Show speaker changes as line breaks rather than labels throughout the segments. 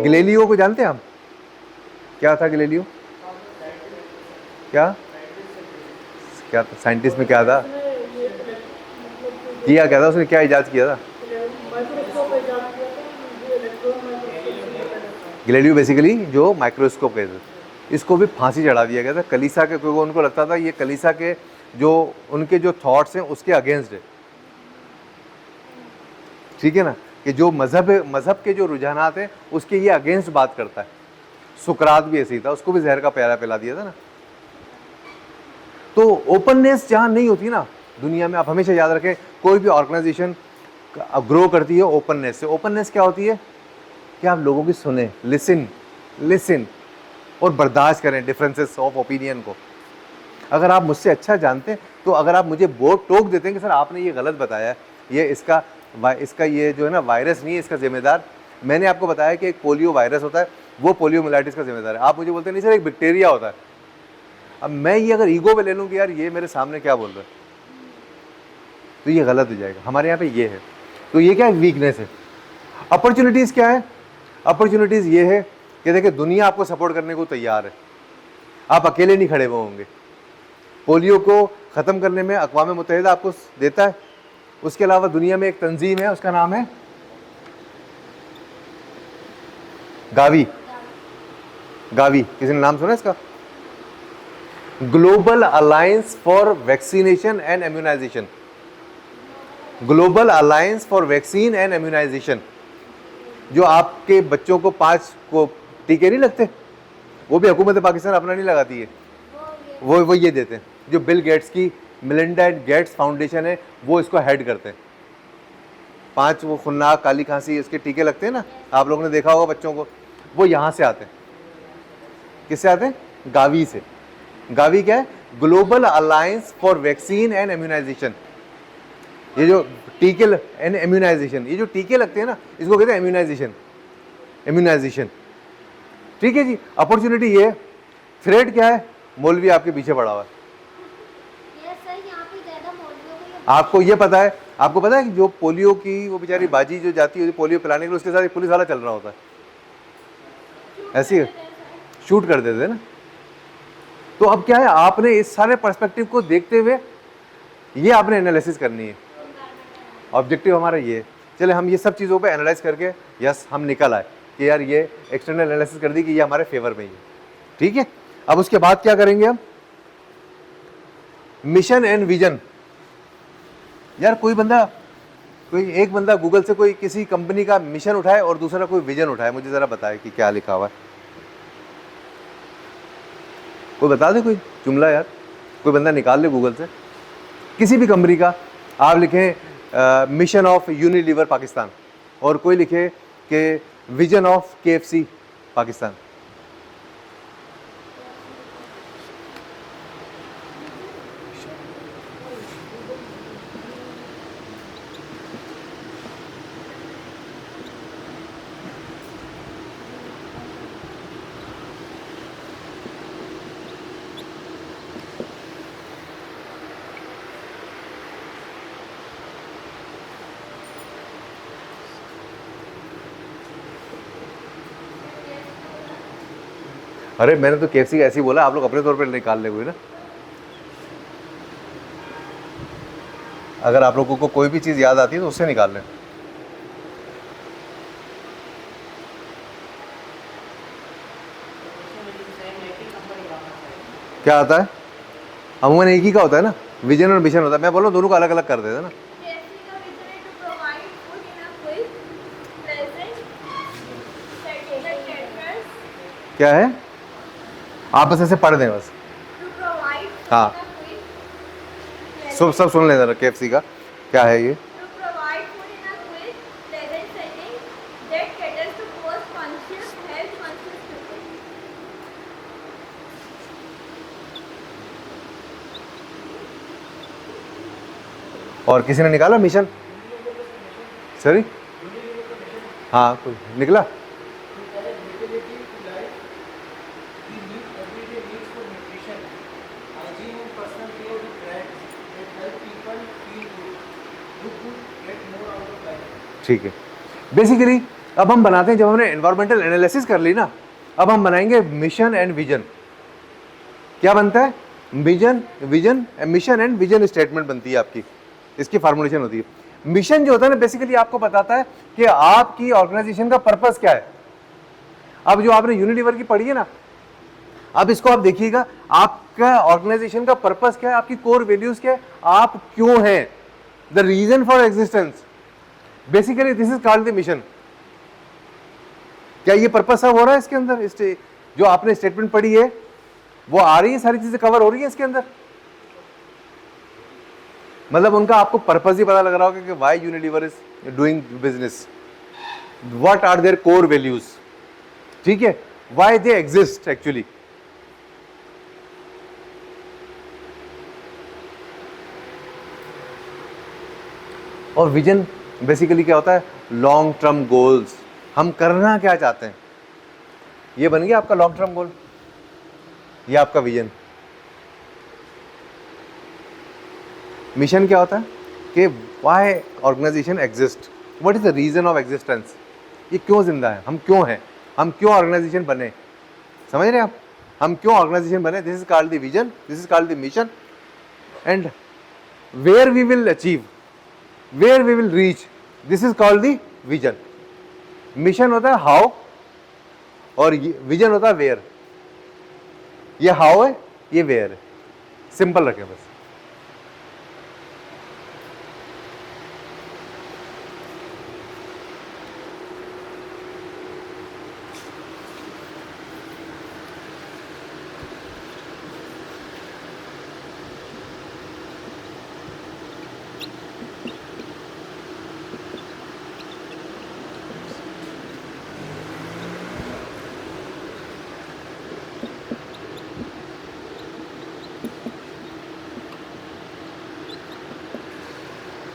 Galileo को जानते हैं आप? क्या था गैलीलियो? क्या क्या था साइंटिस्ट में? क्या था, किया क्या था उसने, क्या इजाद किया था? गैलीलियो बेसिकली जो माइक्रोस्कोप कहते थे, इसको भी फांसी चढ़ा दिया गया था कलीसिया के, क्योंकि उनको लगता था ये कलीसिया के जो उनके जो थॉट्स हैं उसके अगेंस्ट है। ठीक है ना, कि जो मजहब के जो रुझानात हैं उसके ये अगेंस्ट बात करता है। सुकरात भी ऐसे ही था, उसको भी जहर का प्याला पिला दिया था ना। तो ओपननेस जहां नहीं होती ना दुनिया में, आप हमेशा याद रखें, कोई भी ऑर्गेनाइजेशन ग्रो करती है ओपननेस से। ओपननेस क्या होती है कि आप लोगों की सुने, लिसन और बर्दाश्त करें डिफरेंसेस ऑफ ओपिनियन को। अगर आप मुझसे अच्छा जानते हैं तो अगर आप मुझे बोर्ड टोक देते हैं कि सर आपने ये गलत बताया है, ये इसका ये जो है ना वायरस नहीं है इसका जिम्मेदार, मैंने आपको बताया कि एक पोलियो वायरस होता है, वो पोलियोमाइलाइटिस का जिम्मेदार है, आप मुझे बोलते हैं नहीं सर एक बैक्टीरिया होता है। अब मैं ये अगर ईगो पे ले लूँ कि यार ये मेरे सामने क्या बोल रहा है, तो ये गलत हो जाएगा। हमारे यहाँ पे ये है, तो ये क्या वीकनेस है। अपॉर्चुनिटीज़ क्या है? अपॉर्चुनिटीज़ ये है कि देखिए दुनिया आपको सपोर्ट करने को तैयार है, आप अकेले नहीं खड़े हुए होंगे। पोलियो को ख़त्म करने में अक़वाम मुत्तहिदा आपको देता है। उसके अलावा दुनिया में एक तंजीम है, उसका नाम है गावी। गावी, किसी ने नाम सुना इसका? Global alliance for vaccination and immunization. Global alliance for vaccine and immunization. जो आपके बच्चों को 5 को टीके नहीं लगते, वो भी हुकूमत पाकिस्तान अपना नहीं लगाती है, वो ये देते हैं। जो बिल गेट्स की मिलिंडा एंड गेट्स फाउंडेशन है, वो इसको हेड करते हैं। 5 वो खुन्नाक, काली खांसी, इसके टीके लगते हैं ना, आप लोगों ने देखा होगा बच्चों को, वो यहाँ से आते हैं। किससे आते हैं? गावी से। गावी क्या है? Global alliance for vaccine and immunization. ये जो टीके एंड इम्यूनाइजेशन, ये जो टीके लगते हैं ना, इसको कहते हैं इम्यूनाइजेशन। ठीक है जी। अपॉर्चुनिटी ये है। थ्रेड क्या है? मौलवी आपके पीछे पड़ा हुआ है। आपको ये पता है, आपको पता है कि जो पोलियो की वो बेचारी बाजी जो जाती है पोलियो पिलाने के लिए, उसके साथ एक पुलिस वाला चल रहा होता है, ऐसी शूट कर देते हैं ना। तो अब क्या है, आपने इस सारे पर्सपेक्टिव को देखते हुए ये आपने एनालिसिस करनी है। ऑब्जेक्टिव हमारा ये। चले हम ये सब चीज़ों पे एनालाइज करके यस हम निकल आए कि यार ये एक्सटर्नल एनालिसिस कर दी कि ये हमारे फेवर में ही है। ठीक है। अब उसके बाद क्या करेंगे हम? Mission and vision. यार कोई एक बंदा गूगल से कोई किसी कंपनी का मिशन उठाए और दूसरा कोई विजन उठाए, मुझे ज़रा बताए कि क्या लिखा हुआ है। कोई बता दे कोई जुमला यार, कोई बंदा निकाल ले गूगल से किसी भी कंपनी का। आप लिखें मिशन ऑफ यूनिलीवर पाकिस्तान और कोई लिखे कि विजन ऑफ KFC पाकिस्तान। अरे मैंने तो KFC ऐसे ही बोला, आप लोग अपने तौर पर निकाल ले कोई ना। अगर आप लोगों को कोई भी चीज़ याद आती है तो उससे निकाल लें। क्या आता है? अमूमन एक ही का होता है ना, विजन और मिशन होता है। मैं बोल रहा हूँ दोनों को अलग अलग कर देते ना। क्या है? आप बस ऐसे पढ़ दें बस। हाँ सब सुन लें जरा KFC का क्या है ये। और किसी ने निकाला मिशन? सॉरी, हाँ कोई निकला? ठीक है। बेसिकली अब हम बनाते हैं, जब हमने एनवायरमेंटल एनालिसिस कर ली ना, अब हम बनाएंगे मिशन एंड विजन। क्या बनता है? Vision, mission and vision statement बनती है आपकी, इसकी फॉर्मुलेशन होती है। मिशन जो होता है ना, बेसिकली आपको बताता है कि आपकी ऑर्गेनाइजेशन का पर्पस क्या है। अब जो आपने यूनिलीवर की पढ़ी है ना, अब इसको आप देखिएगा, आपका ऑर्गेनाइजेशन का पर्पस क्या है, आपकी कोर वैल्यूज क्या है, आप क्यों हैं, the reason for existence, basically this is called the mission. क्या ये पर्पस सब हो रहा है इसके अंदर? जो आपने स्टेटमेंट पढ़ी है वो आ रही है, सारी चीजें कवर हो रही है इसके अंदर? मतलब उनका आपको पर्पस ही पता लग रहा होगा कि why Unilever is doing business, what are their core values, ठीक है, व्हाई दे एग्जिस्ट एक्चुअली। और विजन बेसिकली क्या होता है? लॉन्ग टर्म गोल्स, हम करना क्या चाहते हैं, ये बन गया आपका लॉन्ग टर्म गोल, ये आपका विजन। मिशन क्या होता है कि why organization exist, what is the reason of existence, ये क्यों जिंदा है, हम क्यों हैं, हम क्यों ऑर्गेनाइजेशन बने, समझ रहे हैं आप, हम क्यों ऑर्गेनाइजेशन बने, this is called the vision, this is called the mission. And where we will achieve, where we will reach, this is called the vision. Mission होता है हाउ और विजन होता है वेयर। ये हाउ है, ये वेयर है, सिंपल रखें बस।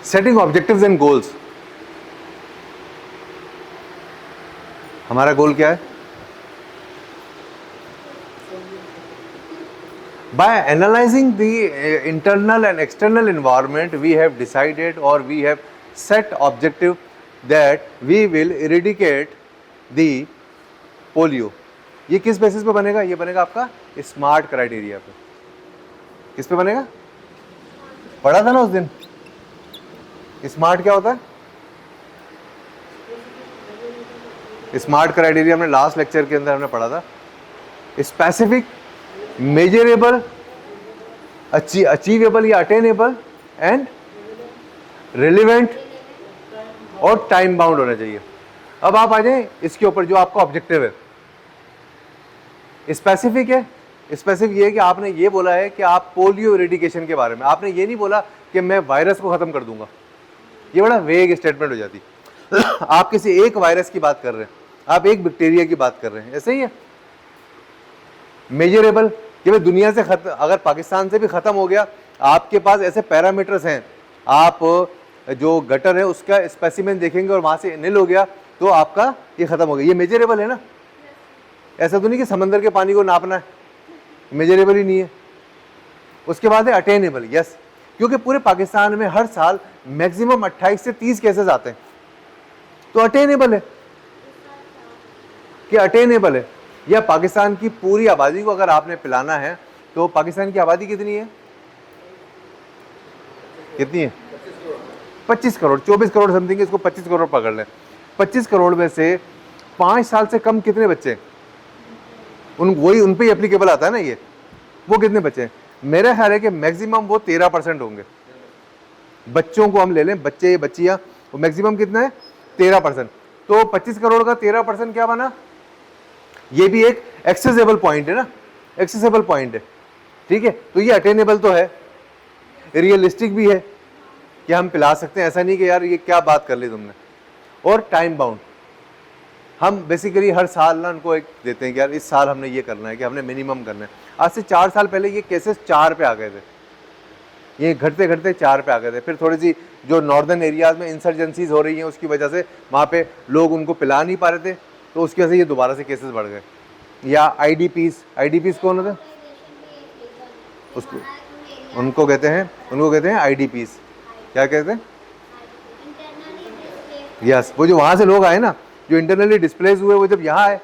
सेटिंग ऑब्जेक्टिव्स एंड गोल्स, हमारा गोल क्या है? By analyzing the internal and external environment, we have decided or we have set objective that we will eradicate the polio. ये किस बेसिस पे बनेगा? ये बनेगा आपका स्मार्ट क्राइटेरिया पे। किस पे बनेगा? पढ़ा था ना उस दिन, स्मार्ट क्या होता है? स्मार्ट क्राइटेरिया हमने लास्ट लेक्चर के अंदर हमने पढ़ा था। स्पेसिफिक, मेजरेबल, अचीवेबल या अटेनेबल एंड रिलेवेंट और टाइम बाउंड होना चाहिए। अब आप आ जाए इसके ऊपर, जो आपका ऑब्जेक्टिव है। स्पेसिफिक है, स्पेसिफिक ये है कि आपने ये बोला है कि आप पोलियो इरेडिकेशन के बारे में, आपने ये नहीं बोला कि मैं वायरस को खत्म कर दूंगा, ये बड़ा वेग स्टेटमेंट हो जाती। आप किसी एक वायरस की बात कर रहे हैं, आप एक बैक्टीरिया की बात कर रहे हैं, ऐसे ही है। मेजरेबल कि भाई दुनिया से अगर पाकिस्तान से भी खत्म हो गया, आपके पास ऐसे पैरामीटर्स हैं, आप जो गटर है उसका स्पेसिमेन देखेंगे और वहां से निल हो गया तो आपका ये खत्म हो गया, ये मेजरेबल है ना। ऐसा तो नहीं कि समंदर के पानी को नापना है, मेजरेबल ही नहीं है। उसके बाद है अटेनेबल, यस, क्योंकि पूरे पाकिस्तान में हर साल मैक्सिमम 28 से 30 केसेस आते हैं, तो अटेनेबल है कि अटेनेबल है। या पाकिस्तान की पूरी आबादी को अगर आपने पिलाना है, तो पाकिस्तान की आबादी कितनी है? कितनी है? 25 करोड़, 24 करोड़ समथिंग, इसको 25 करोड़ पकड़ लें। 25 करोड़ में से 5 साल से कम कितने बच्चे? उन पे ही एप्लीकेबल आता है ना ये, वो कितने बच्चे हैं? मेरा ख्याल है कि मैक्सिमम वो 13% होंगे। बच्चों को हम ले लें, बच्चे बच्चियां, वो मैक्सिमम कितना है? 13%। तो 25 करोड़ का 13% क्या बना? ये भी एक एक्सेसिबल पॉइंट है ना, एक्सेसिबल पॉइंट है, ठीक है। तो ये अटेनेबल तो है, रियलिस्टिक भी है कि हम पिला सकते हैं, ऐसा नहीं कि यार ये क्या बात कर ली तुमने। और टाइम बाउंड, हम बेसिकली हर साल ना उनको एक देते हैं कि यार इस साल हमने ये करना है, कि हमने मिनिमम करना है। आज से 4 साल पहले ये केसेस 4 पे आ गए थे, ये घटते घटते 4 पे आ गए थे। फिर थोड़ी सी जो नॉर्दर्न एरियाज में इंसर्जेंसीज हो रही हैं, उसकी वजह से वहाँ पे लोग उनको पिला नहीं पा रहे थे, तो उसकी वजह से ये दोबारा से केसेस बढ़ गए। या आईडीपीज कौन होता है? उसको उनको कहते हैं आईडीपीज। क्या कहते हैं? यस, वो जो वहाँ से लोग आए ना, जो इंटरनली डिस्प्लेस हुए वो जब यहाँ आए,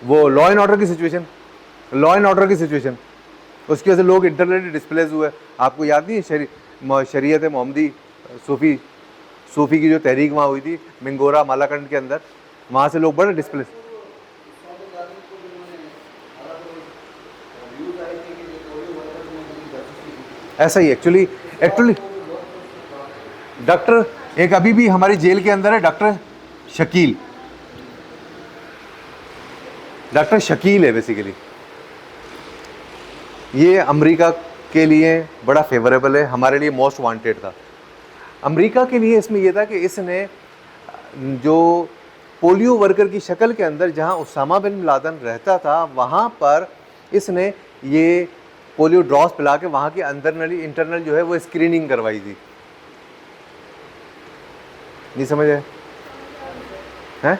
वो लॉ एंड ऑर्डर की सिचुएशन, लॉ एंड ऑर्डर की सिचुएशन, उसकी वजह से लोग इंटरनली डिस्प्लेस हुए। आपको याद नहीं है शरीयत मोहम्मदी सूफी की जो तहरीक वहाँ हुई थी मिंगोरा मालाकंड के अंदर, वहाँ से लोग बड़े डिस्प्लेस। ऐसा ही एक्चुअली डॉक्टर एक अभी भी हमारी जेल के अंदर है, डॉक्टर शकील है बेसिकली। ये अमेरिका के लिए बड़ा फेवरेबल है, हमारे लिए मोस्ट वांटेड था। अमेरिका के लिए इसमें यह था कि इसने जो पोलियो वर्कर की शक्ल के अंदर जहां उसामा बिन लादेन रहता था वहां पर इसने ये पोलियो ड्रॉप्स पिला के वहां की इंटरनल जो है वो स्क्रीनिंग करवाई थी। नहीं समझ आए हैं?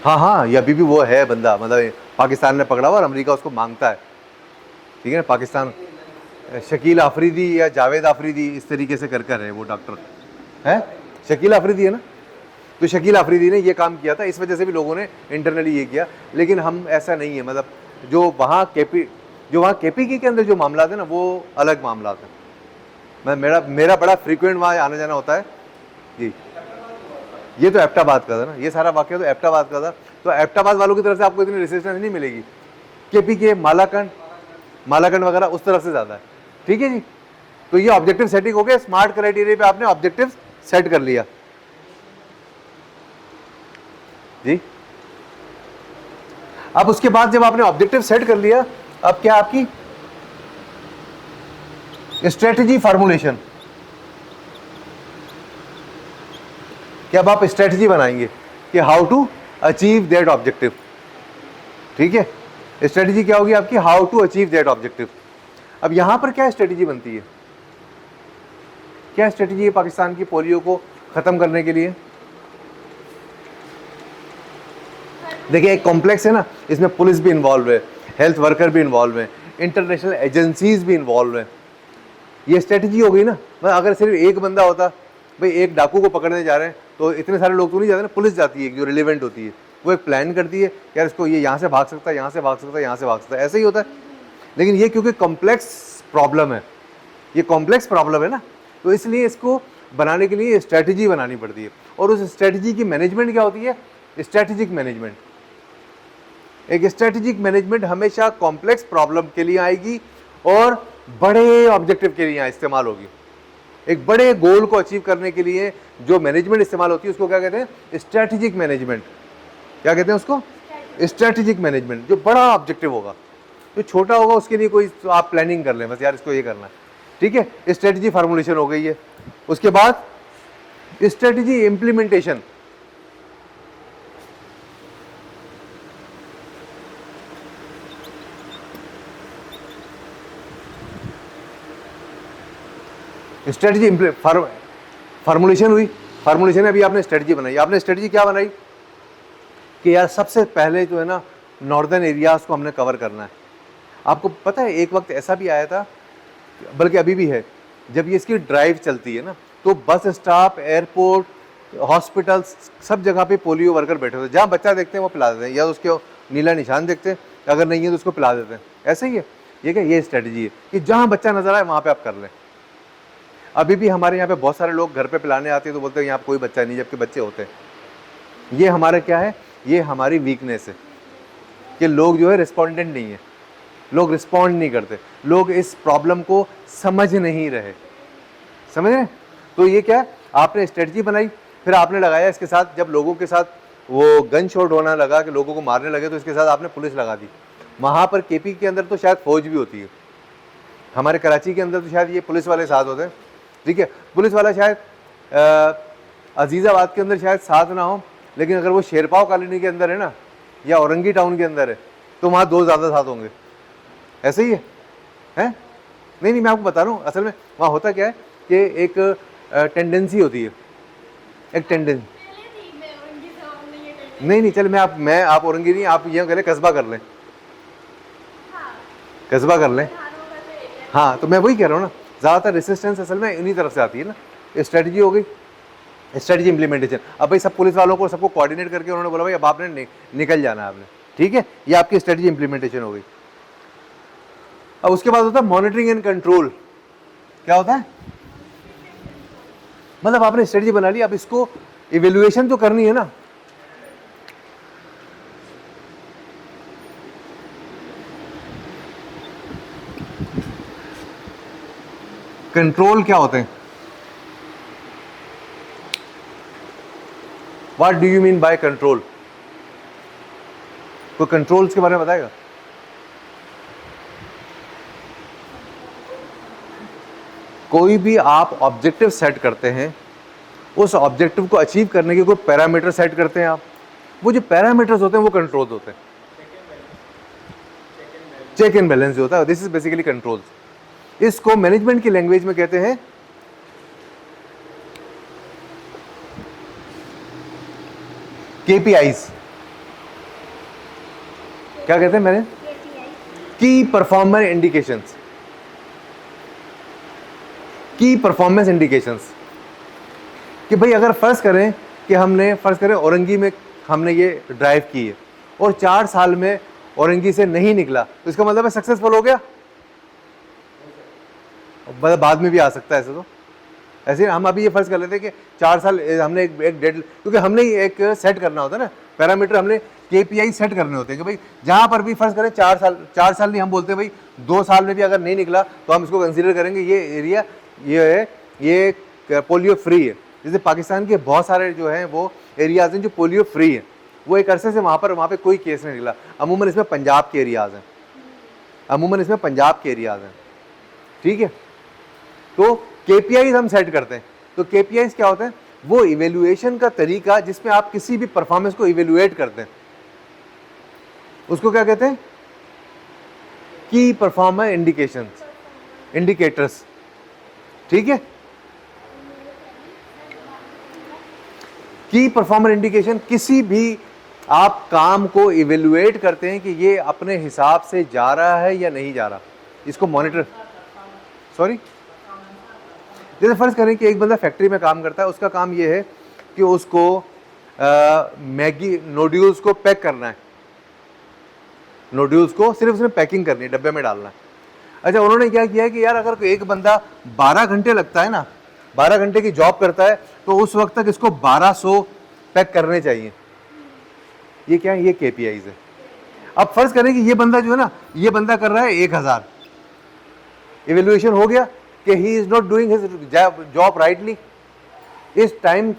हाँ, ये अभी भी वो है बंदा, मतलब पाकिस्तान ने पकड़ा हुआ और अमेरिका उसको मांगता है, ठीक है ना। पाकिस्तान शकील आफरीदी या जावेद आफरीदी इस तरीके से कर है वो डॉक्टर है, शकील आफरीदी है ना। तो शकील आफरीदी ने ये काम किया था, इस वजह से भी लोगों ने इंटरनली ये किया। लेकिन हम ऐसा नहीं है, मतलब जो वहाँ केपीके के अंदर जो मामला है ना वो अलग मामला है। मैं मेरा बड़ा फ्रीक्वेंट वहाँ आना जाना होता है जी। ये तो एबटाबाद का था ना, ये सारा वाकया तो एबटाबाद का था। तो एबटाबाद वालों की तरफ से आपको इतनी रेसिस्टेंस नहीं मिलेगी, केपीके मालाकंड वगैरह उस तरफ से ज़्यादा है, ठीक है जी। तो ये ऑब्जेक्टिव सेटिंग हो गया, स्मार्ट क्राइटेरिया पे आपने ऑब्जेक्टिव सेट कर लिया जी। अब उसके बाद जब आपने ऑब्जेक्टिव सेट कर लिया, अब क्या आपकी स्ट्रेटजी फॉर्मुलेशन, कि अब आप स्ट्रेटजी बनाएंगे कि how to achieve that objective, ठीक है। स्ट्रेटजी क्या होगी आपकी, how to achieve that objective. अब यहां पर क्या स्ट्रेटजी बनती है, क्या स्ट्रेटजी है पाकिस्तान की पोलियो को खत्म करने के लिए? देखिए एक कॉम्प्लेक्स है ना, इसमें पुलिस भी इन्वॉल्व है, हेल्थ वर्कर भी इन्वॉल्व है, इंटरनेशनल एजेंसीज भी इन्वॉल्व है। ये स्ट्रेटजी हो गई ना। मतलब अगर सिर्फ एक बंदा होता, भाई एक डाकू को पकड़ने जा रहे हैं तो इतने सारे लोग तो नहीं जाते ना, पुलिस जाती है जो रिलेवेंट होती है, वो एक प्लान करती है यार इसको ये यहाँ से भाग सकता है, यहाँ से भाग सकता है, यहाँ से भाग सकता है, ऐसे ही होता है। लेकिन ये क्योंकि कॉम्प्लेक्स प्रॉब्लम है, ये कॉम्प्लेक्स प्रॉब्लम है ना, तो इसलिए इसको बनाने के लिए स्ट्रेटजी बनानी पड़ती है। और उस स्ट्रेटजी की मैनेजमेंट क्या होती है, स्ट्रेटेजिक मैनेजमेंट। एक स्ट्रेटेजिक मैनेजमेंट हमेशा कॉम्प्लेक्स प्रॉब्लम के लिए आएगी और बड़े ऑब्जेक्टिव के लिए इस्तेमाल होगी। एक बड़े गोल को अचीव करने के लिए जो मैनेजमेंट इस्तेमाल होती है उसको क्या कहते हैं, स्ट्रेटेजिक मैनेजमेंट। क्या कहते हैं उसको, स्ट्रेटेजिक मैनेजमेंट। जो बड़ा ऑब्जेक्टिव होगा, जो छोटा होगा उसके लिए कोई तो आप प्लानिंग कर लें, बस यार इसको ये करना है, ठीक है। स्ट्रेटेजी फार्मूलेशन हो गई है। उसके बाद स्ट्रेटेजी इंप्लीमेंटेशन। स्ट्रेटजी फार्मूलेशन हुई, फार्मूलेशन अभी आपने स्ट्रेटजी बनाई। आपने स्ट्रेटजी क्या बनाई कि यार सबसे पहले जो है ना नॉर्दर्न एरियाज़ को हमने कवर करना है। आपको पता है एक वक्त ऐसा भी आया था, बल्कि अभी भी है, जब ये इसकी ड्राइव चलती है ना तो बस स्टॉप, एयरपोर्ट, हॉस्पिटल्स, सब जगह पे पोलियो वर्कर बैठे होते हैं। जहाँ बच्चा देखते हैं वो पिला देते हैं, या तो उसके नीला निशान देखते हैं, अगर नहीं है तो उसको पिला देते हैं। ऐसे ही है ये, क्या ये स्ट्रेटजी है कि जहाँ बच्चा नजर आए वहाँ पे आप कर लें। अभी भी हमारे यहाँ पे बहुत सारे लोग घर पे पिलाने आते हैं तो बोलते हैं यहाँ कोई बच्चा नहीं, जबकि बच्चे होते हैं। ये हमारा क्या है, ये हमारी वीकनेस है कि लोग जो है रिस्पॉन्डेंट नहीं है, लोग रिस्पॉन्ड नहीं करते, लोग इस प्रॉब्लम को समझ नहीं रहे, समझ रहे। तो ये क्या है, आपने स्ट्रेटजी बनाई, फिर आपने लगाया इसके साथ, जब लोगों के साथ वो गन शॉट होना लगा कि लोगों को मारने लगे, तो इसके साथ आपने पुलिस लगा दी। वहाँ पर केपी के अंदर तो शायद फौज भी होती है, हमारे कराची के अंदर तो शायद ये पुलिस वाले साथ होते हैं, ठीक है। पुलिस वाला शायद अजीज़ाबाद के अंदर शायद साथ ना हो, लेकिन अगर वो शेरपाव कॉलोनी के अंदर है ना, या औरंगी टाउन के अंदर है, तो वहाँ दो ज़्यादा साथ होंगे। ऐसे ही है, हैं? नहीं, मैं आपको बता रहा हूँ, असल में वहाँ होता क्या है कि एक टेंडेंसी होती है, एक टेंडेंसी। नहीं, चल मैं आप औरंगी नहीं, आप ये कह लें कस्बा कर लें, कस्बा कर लें। हाँ, तो मैं वही कह रहा हूँ ना, ज़्यादातर रेसिस्टेंस असल में इन्हीं तरफ से आती है ना। स्ट्रेटजी हो गई, स्ट्रेटजी इंप्लीमेंटेशन। अब भाई सब पुलिस वालों को सबको कोऑर्डिनेट करके उन्होंने बोला भाई अब आपने निकल जाना है आपने, ठीक है, ये आपकी स्ट्रेटजी इंप्लीमेंटेशन हो गई। अब उसके बाद होता है मॉनिटरिंग एंड कंट्रोल। क्या होता है? मतलब आपने स्ट्रेटजी बना ली, अब इसको इवेल्युएशन तो करनी है ना। कंट्रोल क्या होते हैं? What do you mean by control? कोई कंट्रोल्स के बारे में बताएगा? कोई भी आप ऑब्जेक्टिव सेट करते हैं, उस ऑब्जेक्टिव को अचीव करने के कोई पैरामीटर सेट करते हैं आप, वो जो पैरामीटर्स होते हैं वो कंट्रोल्स होते हैं। चेक एंड बैलेंस जो होता है, दिस इज बेसिकली कंट्रोल्स। इसको मैनेजमेंट की लैंग्वेज में कहते हैं KPIs। क्या कहते हैं? मैंने की परफॉर्मेंस इंडिकेशंस, की परफॉर्मेंस इंडिकेशंस। कि भाई अगर फर्ज करें कि हमने फर्ज करें औरंगी में हमने ये ड्राइव की है और 4 साल में औरंगी से नहीं निकला, तो इसका मतलब है सक्सेसफुल हो गया। बाद में भी आ सकता है ऐसे, तो ऐसे हम अभी ये फर्ज कर लेते हैं कि 4 साल हमने एक डेड, क्योंकि हमने ही एक सेट करना होता है ना पैरामीटर, हमने KPI सेट करने होते हैं कि भाई जहां पर भी फर्ज करें 4 साल नहीं, हम बोलते हैं भाई 2 साल में भी अगर नहीं निकला तो हम इसको कंसीडर करेंगे ये एरिया ये पोलियो फ्री है। जैसे पाकिस्तान के बहुत सारे जो हैं वो एरियाज हैं जो पोलियो फ्री है, वो एक अरसे से वहाँ पे कोई केस नहीं निकला। अमूमन इसमें पंजाब के एरियाज हैं, अमूमन इसमें पंजाब के एरियाज हैं, ठीक है। तो KPIs हम सेट करते हैं। तो KPIs क्या होते हैं? वो इवेल्युएशन का तरीका जिसमें आप किसी भी परफॉर्मेंस को इवेल्युएट करते हैं, उसको क्या कहते हैं? की परफॉर्मेंस इंडिकेशंस, इंडिकेटर्स, ठीक है। की परफॉर्मेंस इंडिकेशन किसी भी आप काम को इवेल्युएट करते हैं कि ये अपने हिसाब से जा रहा है या नहीं जा रहा, इसको मॉनिटर, सॉरी, जैसे फर्ज करें कि एक बंदा फैक्ट्री में काम करता है, उसका काम ये है कि उसको मैगी नूडल्स को पैक करना है, नूडल्स को सिर्फ उसमें पैकिंग करनी है, डब्बे में डालना है। अच्छा, उन्होंने क्या किया है कि यार अगर एक बंदा 12 घंटे लगता है ना, 12 घंटे की जॉब करता है, तो उस वक्त तक इसको 1200 पैक करने चाहिए। ये क्या है? ये KPIs है। अब फर्ज करें कि ये बंदा जो है ना, ये बंदा कर रहा है 1000, इवेल्युएशन हो गया कि he is not doing his job rightly. इस टाइम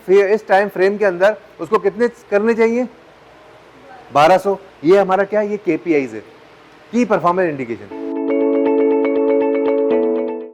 फ्रेम के अंदर उसको कितने करने चाहिए? 1200। ये हमारा क्या है? ये KPIs है, की परफॉर्मेंस इंडिकेशन।